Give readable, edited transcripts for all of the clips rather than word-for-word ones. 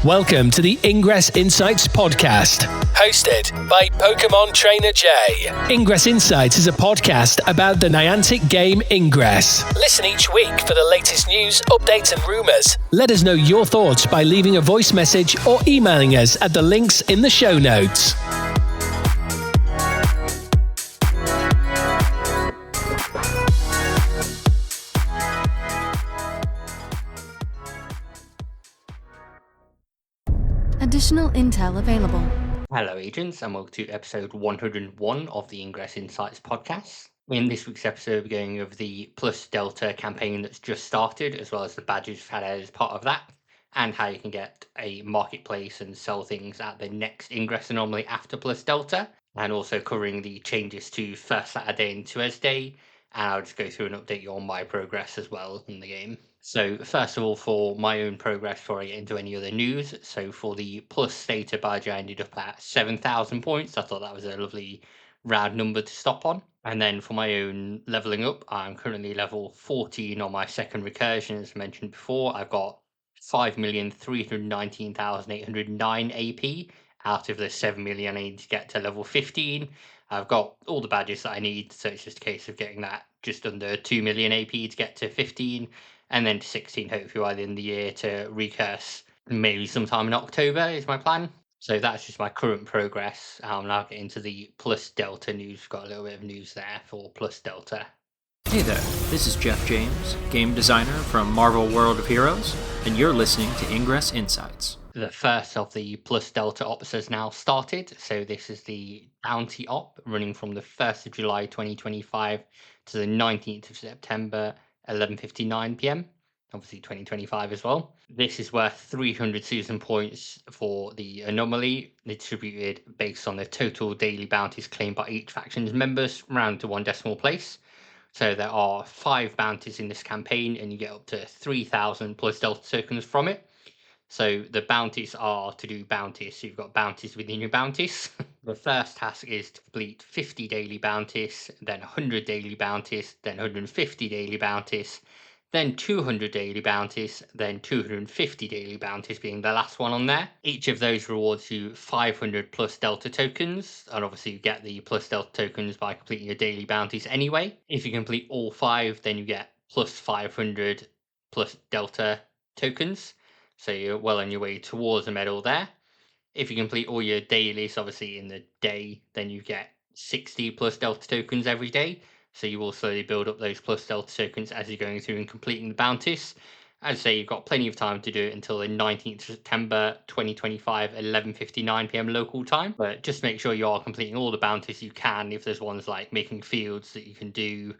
Welcome to the Ingress Insights podcast, hosted by PkmnTrainerJ. Ingress Insights is a podcast about the Niantic game Ingress. Listen each week for the latest news, updates and rumours. Let us know your thoughts by leaving a voice message or emailing us at the links in the show notes. Additional intel available. Hello agents and welcome to episode 101 of the Ingress Insights podcast. In this week's episode we're going over the Plus Delta campaign that's just started, as well as the badges we've had as part of that, and how you can get a marketplace and sell things at the next Ingress Anomaly after Plus Delta, and also covering the changes to First Saturday and Tuesday, and I'll just go through and update you on my progress as well in the game. So first of all, for my own progress before I get into any other news, so for the Plus Data badge I ended up at 7,000 points. I thought that was a lovely round number to stop on. And then for my own leveling up, I'm currently level 14 on my second recursion. As mentioned before, I've got 5,319,809 AP out of the 7 million I need to get to level 15. I've got all the badges that I need, so it's just a case of getting that just under 2 million AP to get to 15, and then to 16 hopefully by the end of the year to recurse maybe sometime in October is my plan. So that's just my current progress. I'll now get into the Plus Delta news. We've got a little bit of news there for Plus Delta. Hey there, this is Jeff James, game designer from Marvel World of Heroes, and you're listening to Ingress Insights. The first of the Plus Delta ops has now started. So this is the bounty op running from the 1st of July 2025 to the 19th of September, 11:59 p.m. Obviously 2025 as well. This is worth 300 season points for the anomaly, distributed based on the total daily bounties claimed by each faction's members, round to one decimal place. So there are 5 bounties in this campaign, and you get up to 3,000 plus Delta tokens from it. So the bounties are to do bounties. So you've got bounties within your bounties. The first task is to complete 50 daily bounties, then 100 daily bounties, then 150 daily bounties, then 200 daily bounties, then 250 daily bounties being the last one on there. Each of those rewards you 500 plus Delta tokens, and obviously you get the plus Delta tokens by completing your daily bounties anyway. If you complete all 5, then you get plus 500 plus Delta tokens. So you're well on your way towards a medal there. If you complete all your dailies, obviously in the day, then you get 60 plus Delta tokens every day. So you will slowly build up those plus Delta tokens as you're going through and completing the bounties. As I say, you've got plenty of time to do it until the 19th of September 2025, 11:59 p.m. local time. But just make sure you are completing all the bounties you can. If there's ones like making fields that you can do,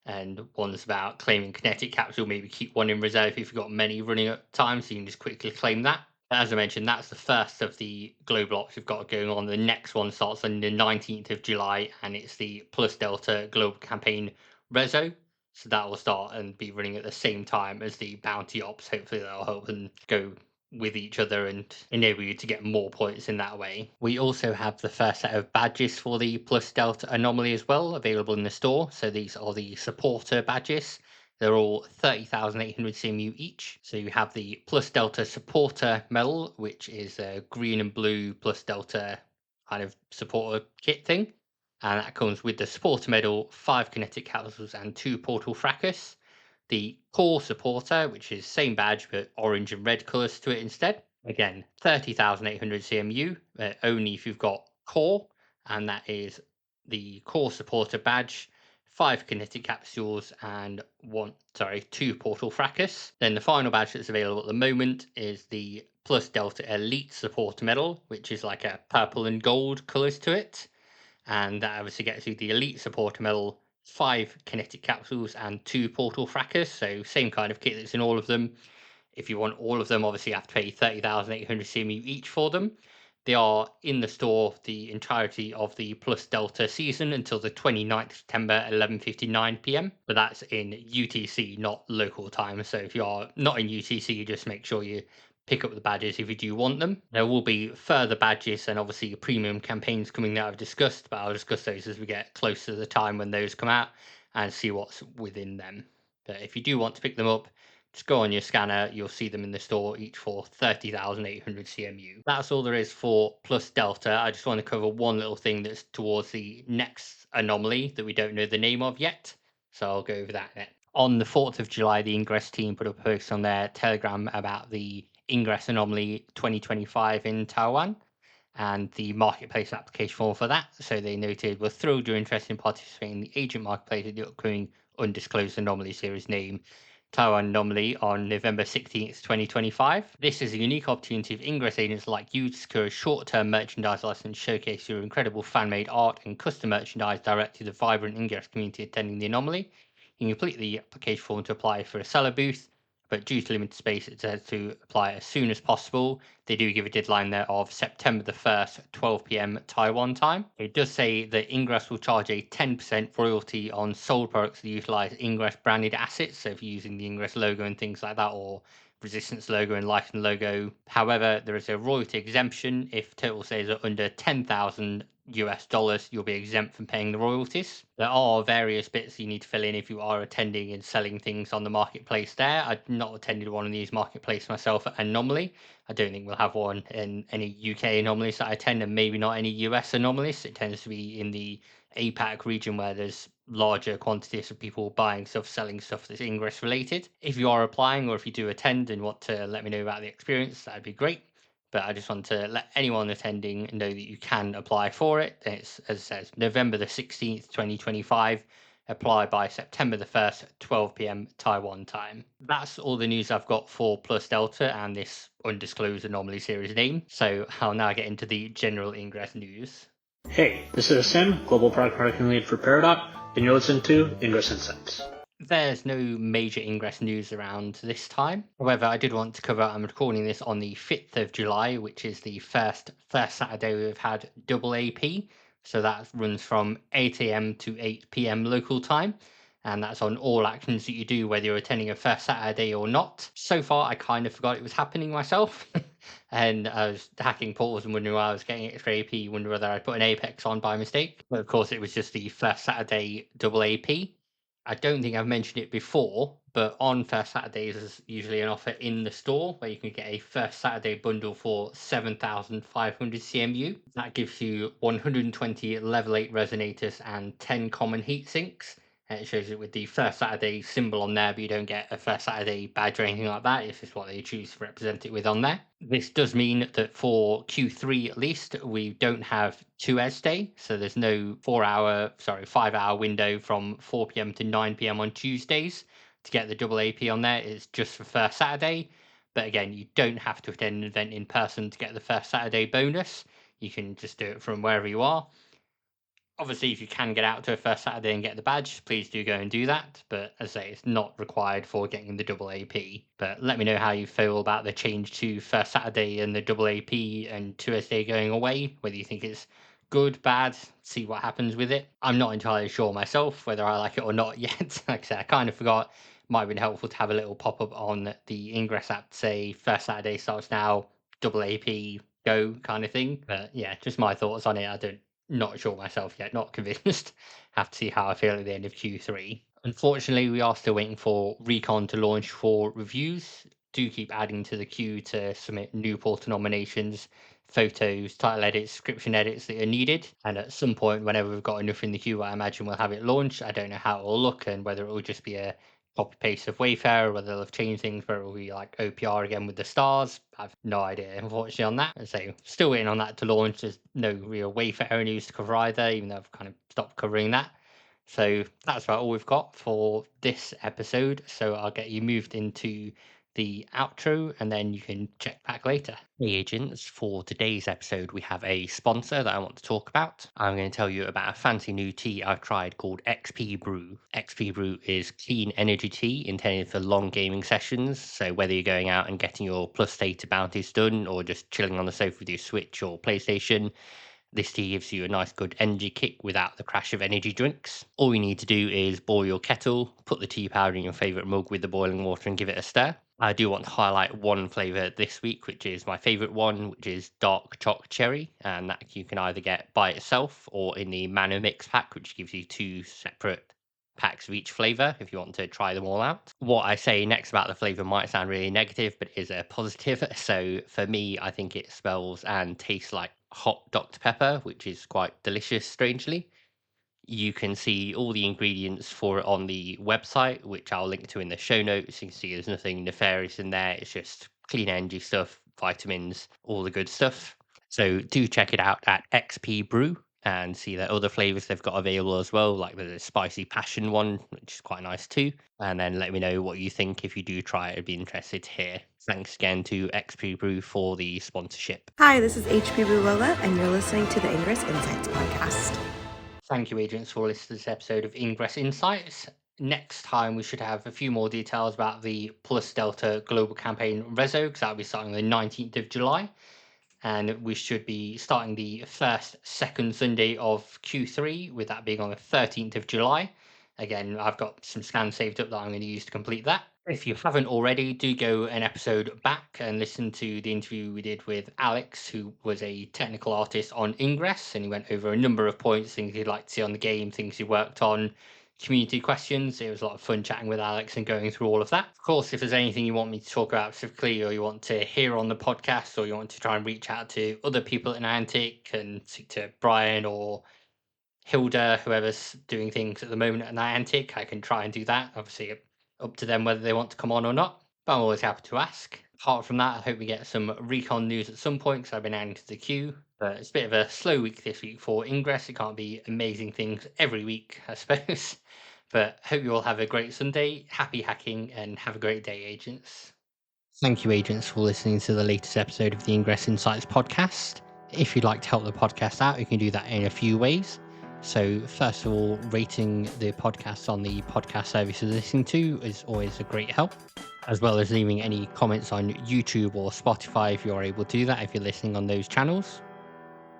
and one's about claiming kinetic capsule, maybe keep one in reserve if you've got many running at times, so you can just quickly claim that. As I mentioned, that's the first of the global ops we've got going on. The next one starts on the 19th of July, and it's the Plus Delta Global Campaign Rezo. So that will start and be running at the same time as the bounty ops. Hopefully that'll help them go with each other and enable you to get more points in that way. We also have the first set of badges for the Plus Delta Anomaly as well, available in the store. So these are the supporter badges. They're all 30,800 CMU each. So you have the Plus Delta Supporter Medal, which is a green and blue Plus Delta kind of supporter kit thing. And that comes with the Supporter Medal, 5 Kinetic Capsules and 2 Portal Fracas. The Core Supporter, which is same badge but orange and red colours to it instead. Again, 30,800 CMU, only if you've got Core, and that is the Core Supporter badge, 5 Kinetic Capsules and 2 Portal Fracas. Then the final badge that's available at the moment is the Plus Delta Elite Supporter Medal, which is like a purple and gold colours to it. And that obviously gets you the Elite Supporter Medal, 5 Kinetic Capsules and 2 Portal Fracas. So same kind of kit that's in all of them. If you want all of them, obviously you have to pay 30,800 CMU each for them. They are in the store the entirety of the Plus Delta season until the 29th of September, 11:59 p.m. But that's in UTC, not local time. So if you are not in UTC, just make sure you pick up the badges if you do want them. There will be further badges and obviously premium campaigns coming that I've discussed, but I'll discuss those as we get closer to the time when those come out and see what's within them. But if you do want to pick them up, Just go on your scanner, you'll see them in the store, each for 30,800 CMU. That's all there is for Plus Delta. I just want to cover one little thing that's towards the next anomaly that we don't know the name of yet. So I'll go over that next. On the 4th of July, the Ingress team put a post on their Telegram about the Ingress Anomaly 2025 in Taiwan and the marketplace application form for that. So they noted, we're thrilled you're interested in participating in the agent marketplace of the upcoming undisclosed anomaly series name Taiwan Anomaly on November 16th, 2025. This is a unique opportunity for Ingress agents like you to secure a short-term merchandise license, showcase your incredible fan-made art and custom merchandise directly to the vibrant Ingress community attending the anomaly. You can complete the application form to apply for a seller booth, but due to limited space, it says to apply as soon as possible. They do give a deadline there of September the 1st, 12 p.m. Taiwan time. It does say that Ingress will charge a 10% royalty on sold products that utilize Ingress branded assets. So if you're using the Ingress logo and things like that, or Resistance logo and Lighten logo. However, there is a royalty exemption. If total sales are under 10,000 US dollars, you'll be exempt from paying the royalties. There are various bits you need to fill in if you are attending and selling things on the marketplace there. I've not attended one of these marketplaces myself at Anomaly. I don't think we'll have one in any UK anomalies that I attend, and maybe not any US anomalies. It tends to be in the APAC region where there's larger quantities of people buying stuff, selling stuff that's Ingress related. If you are applying or if you do attend and want to let me know about the experience, that'd be great. But I just want to let anyone attending know that you can apply for it. It's, as it says, November the 16th, 2025. Apply by September the 1st, 12 p.m. Taiwan time. That's all the news I've got for Plus Delta and this undisclosed anomaly series name. So I'll now get into the general Ingress news. Hey, this is Sim, Global Product Marketing Lead for Peridot, and you're listening to Ingress Insights. There's no major Ingress news around this time. However, I did want to cover, I'm recording this on the 5th of July, which is the first Saturday we've had double AP. So that runs from 8 a.m. to 8 p.m. local time. And that's on all actions that you do, whether you're attending a first Saturday or not. So far, I kind of forgot it was happening myself. And I was hacking portals and wondering why I was getting extra AP, wondering whether I'd put an Apex on by mistake. But of course, it was just the first Saturday double AP. I don't think I've mentioned it before, but on First Saturdays, there's usually an offer in the store where you can get a First Saturday bundle for 7,500 CMU. That gives you 120 level 8 resonators and 10 common heat sinks. And it shows it with the First Saturday symbol on there, but you don't get a First Saturday badge or anything like that. It's just what they choose to represent it with on there. This does mean that for Q3 at least, we don't have 2S day. So there's no 5-hour window from 4 p.m. to 9 p.m. on Tuesdays to get the double AP on there. It's just for First Saturday. But again, you don't have to attend an event in person to get the First Saturday bonus. You can just do it from wherever you are. Obviously, if you can get out to a First Saturday and get the badge, please do go and do that. But as I say, it's not required for getting the double AP. But let me know how you feel about the change to First Saturday and the double AP and 2S day going away, whether you think it's good, bad, see what happens with it. I'm not entirely sure myself whether I like it or not yet. Like I said, I kind of forgot. Might have been helpful to have a little pop-up on the Ingress app to say First Saturday starts now, double AP, go kind of thing. But yeah, just my thoughts on it. Not sure myself yet, not convinced. Have to see how I feel at the end of Q3. Unfortunately, we are still waiting for Recon to launch for reviews. Do keep adding to the queue to submit new portal nominations, photos, title edits, description edits that are needed. And at some point, whenever we've got enough in the queue, I imagine we'll have it launched. I don't know how it will look and whether it will just be a copy paste of Wayfarer, whether they'll have changed things, whether it will be like OPR again with the stars. I've no idea, unfortunately, on that. So, still waiting on that to launch. There's no real Wayfarer news to cover either, even though I've kind of stopped covering that. So, that's about all we've got for this episode. So, I'll get you moved into the outro and then you can check back later. Hey agents, for today's episode we have a sponsor that I want to talk about. I'm going to tell you about a fancy new tea I've tried called XP Brew. XP Brew is clean energy tea intended for long gaming sessions, so whether you're going out and getting your plus data bounties done or just chilling on the sofa with your Switch or PlayStation, this tea gives you a nice good energy kick without the crash of energy drinks. All you need to do is boil your kettle, put the tea powder in your favourite mug with the boiling water and give it a stir. I do want to highlight one flavour this week, which is my favourite one, which is dark choc cherry, and that you can either get by itself or in the Mano Mix pack, which gives you two separate packs of each flavor if you want to try them all out. What I say next about the flavor might sound really negative, but is a positive. So for me, I think it smells and tastes like hot Dr. Pepper, which is quite delicious, strangely. You can see all the ingredients for it on the website, which I'll link to in the show notes. You can see there's nothing nefarious in there. It's just clean energy stuff, vitamins, all the good stuff. So do check it out at XP Brew and see the other flavors they've got available as well, like the spicy passion one, which is quite nice too. And then let me know what you think if you do try it. I'd be interested to hear. Thanks again to XP Brew for the sponsorship. Hi, this is HP Brew Lola, and you're listening to the Ingress Insights podcast. Thank you, agents, for listening to this episode of Ingress Insights. Next time, we should have a few more details about the Plus Delta Global Campaign Rezo, because that'll be starting the 19th of July. And we should be starting the second Sunday of Q3, with that being on the 13th of July. Again, I've got some scans saved up that I'm going to use to complete that. If you haven't already, do go an episode back and listen to the interview we did with Alex, who was a technical artist on Ingress, and he went over a number of points, things he'd like to see on the game, things he worked on, community questions. It was a lot of fun chatting with Alex and going through all of that. Of course, if there's anything you want me to talk about specifically, or you want to hear on the podcast, or you want to try and reach out to other people at Niantic and speak to Brian or Hilda, whoever's doing things at the moment at Niantic, I can try and do that. Obviously, up to them whether they want to come on or not, but I'm always happy to ask. Apart from that, I hope we get some Recon news at some point, because I've been adding to the queue. But it's a bit of a slow week this week for Ingress. It can't be amazing things every week, I suppose. But hope you all have a great Sunday, happy hacking, and have a great day, agents. Thank you, agents, for listening to the latest episode of the Ingress Insights podcast. If you'd like to help the podcast out, you can do that in a few ways. So first of all, rating the podcast on the podcast service you're listening to is always a great help, as well as leaving any comments on YouTube or Spotify if you're able to do that if you're listening on those channels.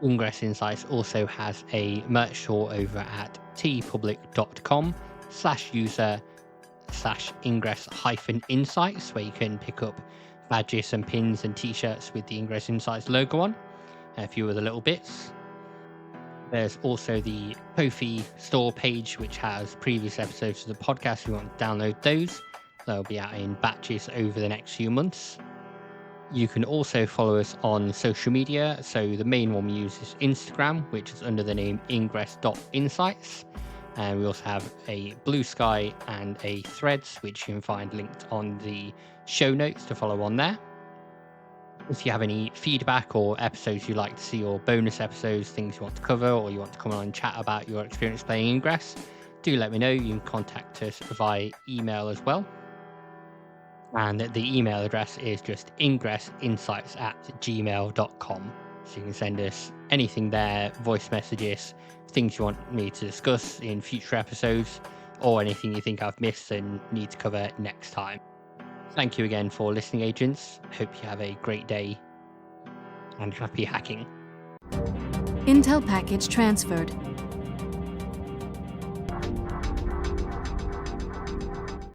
Ingress Insights also has a merch store over at tpublic.com/user/ingress-insights, where you can pick up badges and pins and t-shirts with the Ingress Insights logo on, and a few other little bits. There's also the Ko-fi store page, which has previous episodes of the podcast if you want to download those. They'll be out in batches over the next few months. You can also follow us on social media. So the main one we use is Instagram, which is under the name ingress.insights. And we also have a Blue Sky and a Threads, which you can find linked on the show notes to follow on there. If you have any feedback or episodes you'd like to see, or bonus episodes, things you want to cover, or you want to come on and chat about your experience playing Ingress, do let me know. You can contact us via email as well. And the email address is just ingressinsights@gmail.com. So you can send us anything there, voice messages, things you want me to discuss in future episodes, or anything you think I've missed and need to cover next time. Thank you again for listening, agents. Hope you have a great day and happy hacking. Intel package transferred.